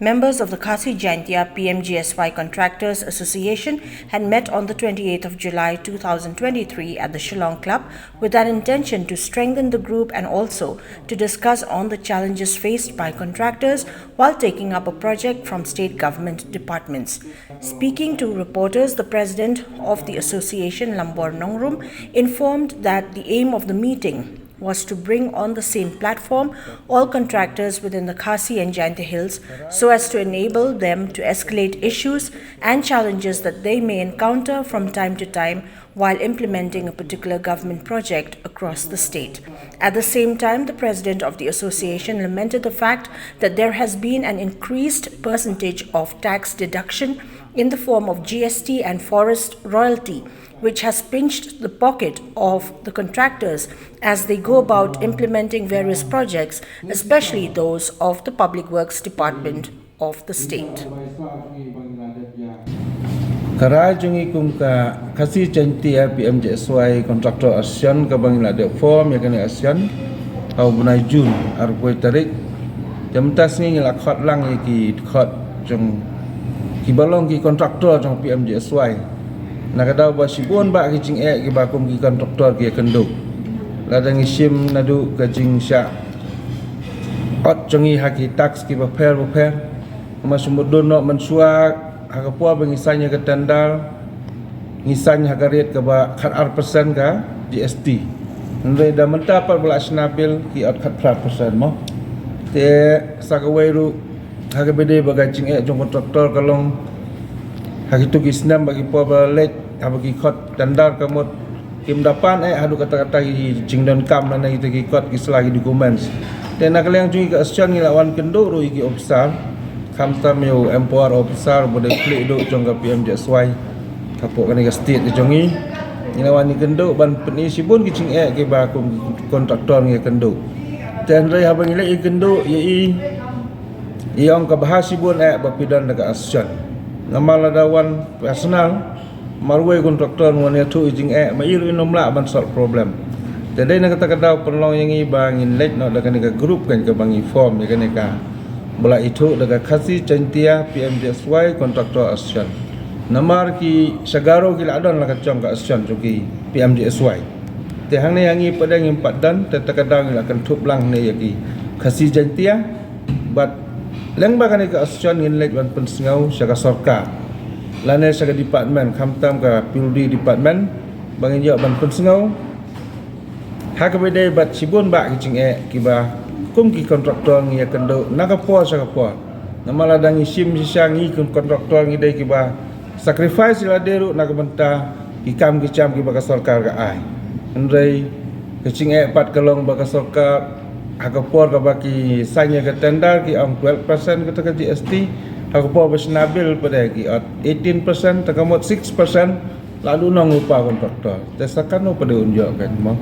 Members of the Khasi Jaintia PMGSY Contractors Association had met on the 28th of July 2023 at the Shillong Club with an intention to strengthen the group and also to discuss on the challenges faced by contractors while taking up a project from state government departments. Speaking to reporters, the president of the association, Lambor Nongrum, informed that the aim of the meeting was to bring on the same platform all contractors within the Khasi and Jaintia Hills so as to enable them to escalate issues and challenges that they may encounter from time to time while implementing a particular government project across the state. At the same time, the president of the association lamented the fact that there has been an increased percentage of tax deduction in the form of GST and forest royalty, which has pinched the pocket of the contractors as they go about implementing various projects, especially those of the Public Works Department of the state. Karajungi kum ka Khasi Jaintia PMGSY Contractor ASEAN ka Bangladesh form ya kena ASEAN au bunai Jun arpoi tarik jam tas ni la khot lang ki khot jong ki balong ki contractor jong PMGSY na kadau ba sibun ba ki jing ki ba kum ki contractor ki kenduk la dang sim nadu ka jing sya ot jongi haki tax ki ba per masumudun no mensua hakapuah bengisanya ke tandal ngisanya hakarit ke ba khat R% ka GST ndai da menta par bala snabil ki at khat 5% mo te sakawairu hakabede bagajing jong kontraktor kalong hakitu kisnam bagi po balet habagi khot tandal kamot kim dapan hadu kata-kata jingdan kam na itu ki khot ki selagi dokumen te nak leng jui ka asyan ngilawan kendo ru ki ofsar kamtam yo empower officer boleh klik duk jong ka PMGSY kapok kan ka state jongi ngilawan ni kendo ban peni sibun ki ke ba kontraktor ngi kendo dan rai habang ngi kendo ye iong ka bahas sibun ba pidan daga asyan namal dawan personal marwai kontraktor ngone tu ma iru nomla ban solve problem jadi nak kata perlong yang bangin let no daga ka group kan ka bangi form ya kan ka bala itu daga Khasi Jaintia PMGSY Contractor ASEAN namar ki sagaro ki ladon la kacong ka ASEAN joki PMGSY te hang ne yangi padang impat dan te takadang la kan thup lang ne yaki Khasi Jaintia but leng ba kan ka ASEAN ngin lek ban pen sngau saga sarkar lane saga department khamtam ka PUD department bangin yo ban pen sngau hakabede bat sibun ba ki jing ki ba kum ki kontraktor ngi kendo nakapo sakapo namala dangi sim sisangi kum kontraktor ngi dai ki ba sacrifice la deru nakabenta ikam ki cham ki ba sarkar ga ai andrei kecing pat kalong ba sarkar akapo ka ba ki sanya ka tender ki ang 12% ka ka GST akapo ba snabil pada ki 18% takamot 6% lalu nang upa kontraktor tesakan pada unjuk kan mo